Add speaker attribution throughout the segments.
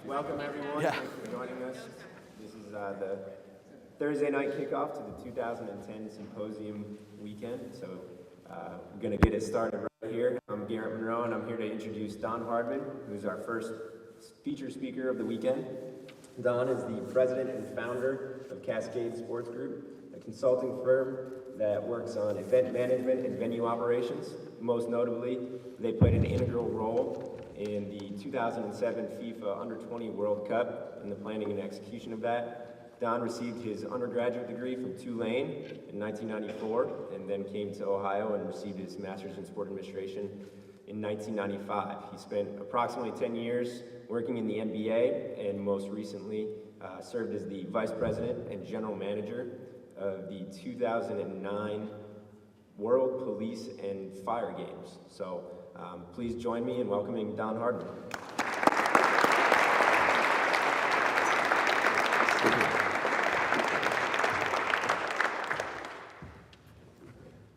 Speaker 1: Welcome, everyone.
Speaker 2: Yeah.
Speaker 1: Thanks for joining us. This is the Thursday night kickoff to the 2010 Symposium weekend. So we're going to get it started right here. I'm Garrett Monroe, and I'm here to introduce Don Hardman, who's our first feature speaker of the weekend. Don is the president and founder of Cascade Sports Group, a consulting firm that works on event management and venue operations. Most notably, they played an integral role in the 2007 FIFA Under-20 World Cup and the planning and execution of that. Don received his undergraduate degree from Tulane in 1994 and then came to Ohio and received his master's in sport administration in 1995. He spent approximately 10 years working in the NBA and most recently served as the vice president and general manager of the 2009 World Police and Fire Games. So please join me in welcoming Don Hardman.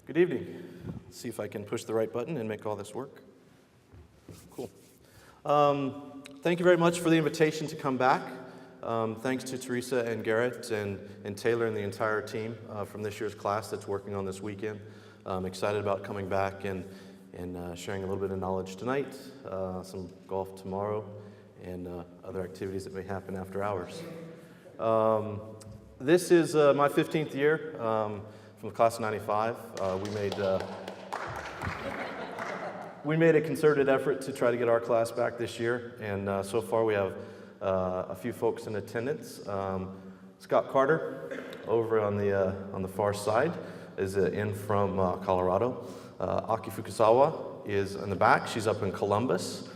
Speaker 2: Good evening. Let's see if I can push the right button and make all this work. Cool. Thank you very much for the invitation to come back. Thanks to Teresa and Garrett and Taylor and the entire team from this year's class that's working on this weekend. I'm excited about coming back and sharing a little bit of knowledge tonight, some golf tomorrow, and other activities that may happen after hours. This is my 15th year from the class of 95. We made a concerted effort to try to get our class back this year, and so far we have a few folks in attendance. Scott Carter, over on the far side, is in from Colorado. Aki Fukusawa is in the back. She's up in Columbus.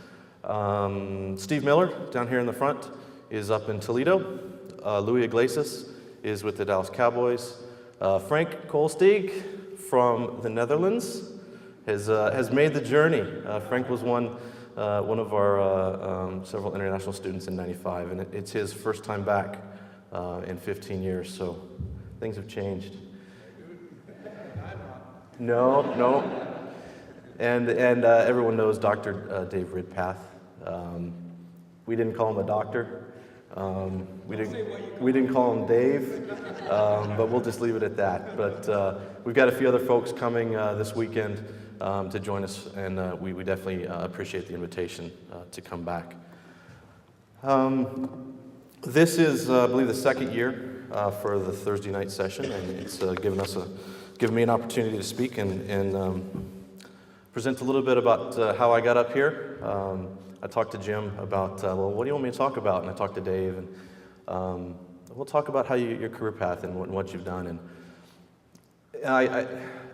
Speaker 2: Steve Miller, down here in the front, is up in Toledo. Louis Iglesias is with the Dallas Cowboys. Frank Kolstig from the Netherlands has made the journey. Frank was one of our several international students in '95, and it's his first time back in 15 years, so things have changed. No. And everyone knows Dr. Dave Ridpath. We didn't call him a doctor. We didn't call him Dave, but we'll just leave it at that. But we've got a few other folks coming this weekend to join us, and we definitely appreciate the invitation to come back. This is, I believe, the second year for the Thursday night session, and it's given me an opportunity to speak and present a little bit about how I got up here. I talked to Jim about, well, what do you want me to talk about? And I talked to Dave, and we'll talk about how your career path and what you've done. And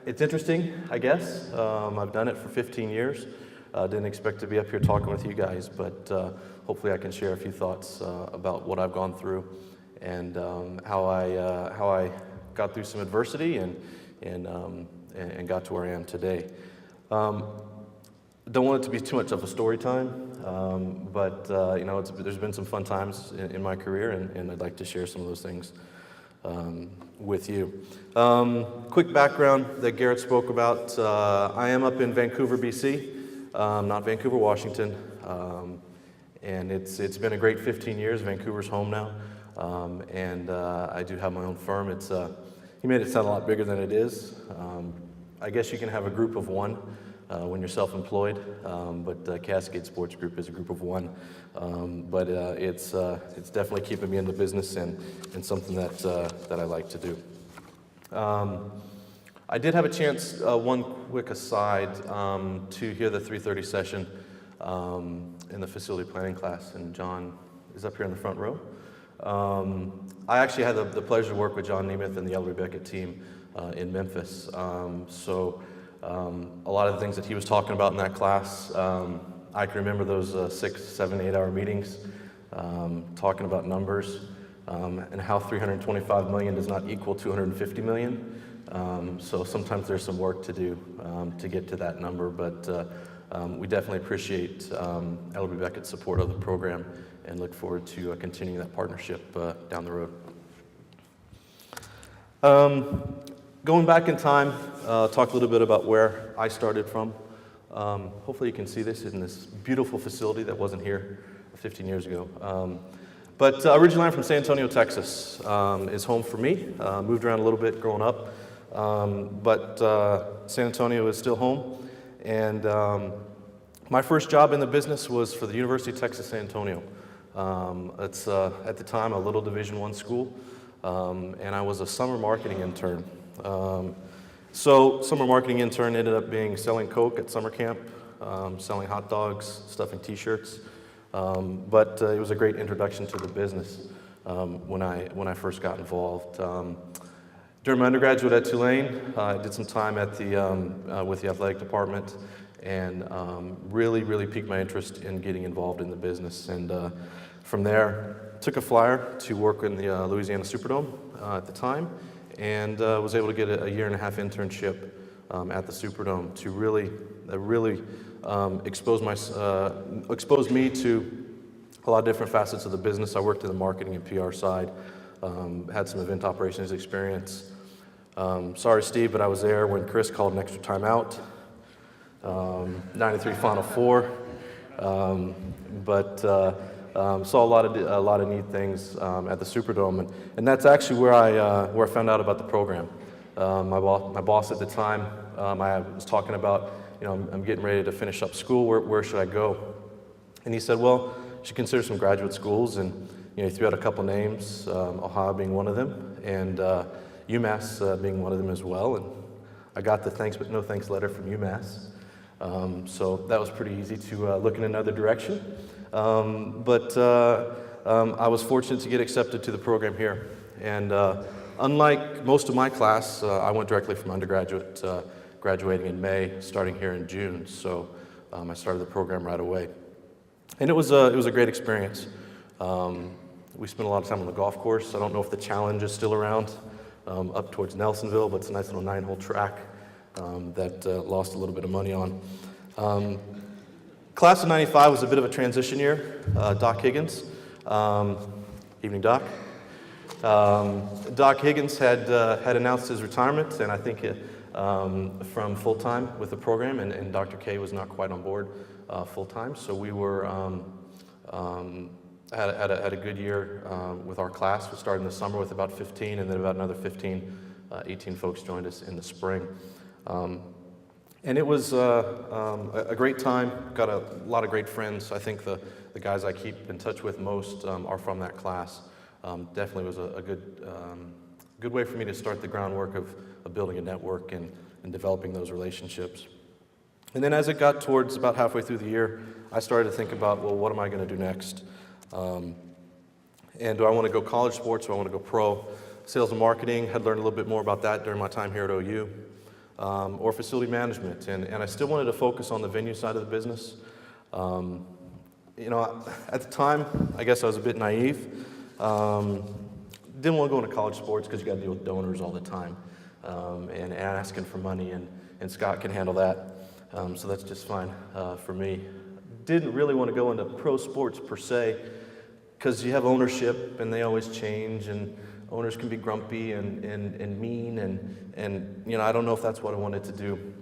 Speaker 2: it's interesting, I guess. I've done it for 15 years. Didn't expect to be up here talking with you guys, but hopefully I can share a few thoughts about what I've gone through and how I got through some adversity and got to where I am today. Don't want it to be too much of a story time, but there's been some fun times in my career, and I'd like to share some of those things with you. Quick background that Garrett spoke about. I am up in Vancouver, BC, not Vancouver, Washington, and it's been a great 15 years. Vancouver's home now, and I do have my own firm. He made it sound a lot bigger than it is. I guess you can have a group of one when you're self-employed, but Cascade Sports Group is a group of one. But it's definitely keeping me in the business and something that I like to do. I did have a chance, one quick aside, to hear the 3:30 session in the facility planning class, and John is up here in the front row. I actually had the pleasure to work with John Nemeth and the Ellery Beckett team in Memphis. So a lot of the things that he was talking about in that class, I can remember those 6, 7, 8-hour meetings talking about numbers and how 325 million does not equal 250 million. So sometimes there's some work to do to get to that number, but we definitely appreciate Ellery Beckett's support of the program and look forward to continuing that partnership down the road. Going back in time, talk a little bit about where I started from. Hopefully you can see this in this beautiful facility that wasn't here 15 years ago. But originally I'm from San Antonio, Texas. Is home for me. Moved around a little bit growing up, but San Antonio is still home. And my first job in the business was for the University of Texas, San Antonio. It's at the time a little Division I school, and I was a summer marketing intern. So summer marketing intern ended up being selling Coke at summer camp, selling hot dogs, stuffing T-shirts. But it was a great introduction to the business when I first got involved. During my undergraduate at Tulane, I did some time at with the athletic department, and really piqued my interest in getting involved in the business. And from there, took a flyer to work in the Louisiana Superdome at the time, and was able to get a 1.5-year internship at the Superdome to really expose me to a lot of different facets of the business. I worked in the marketing and PR side, had some event operations experience. Sorry, Steve, but I was there when Chris called an extra timeout. 93 Final Four, but saw a lot of neat things at the Superdome, and that's actually where I found out about the program. My boss at the time, I was talking about, I'm getting ready to finish up school. Where should I go? And he said, well, you should consider some graduate schools, and he threw out a couple names, Ohio being one of them, and UMass being one of them as well. And I got the thanks but no thanks letter from UMass. So that was pretty easy to look in another direction. But I was fortunate to get accepted to the program here. And unlike most of my class, I went directly from undergraduate, graduating in May, starting here in June. So I started the program right away. And it was a great experience. We spent a lot of time on the golf course. I don't know if the Challenge is still around up towards Nelsonville, but it's a nice little 9-hole track that lost a little bit of money on. Class of 95 was a bit of a transition year. Doc Higgins, evening Doc. Doc Higgins had announced his retirement, and I think from full-time with the program, and Dr. K was not quite on board full-time, so we were had a good year with our class. We started in the summer with about 15, and then about another 18 folks joined us in the spring. And it was a great time. Got a lot of great friends. I think the guys I keep in touch with most are from that class. Definitely was a good way for me to start the groundwork of building a network and developing those relationships. And then as it got towards about halfway through the year, I started to think about, well, what am I going to do next? And do I want to go college sports? Do I want to go pro? Sales and marketing, had learned a little bit more about that during my time here at OU. Or facility management, and I still wanted to focus on the venue side of the business. At the time, I guess I was a bit naive. Didn't want to go into college sports because you got to deal with donors all the time and asking for money, and Scott can handle that, so that's just fine for me. Didn't really want to go into pro sports per se because you have ownership and they always change, and owners can be grumpy and mean, and I don't know if that's what I wanted to do.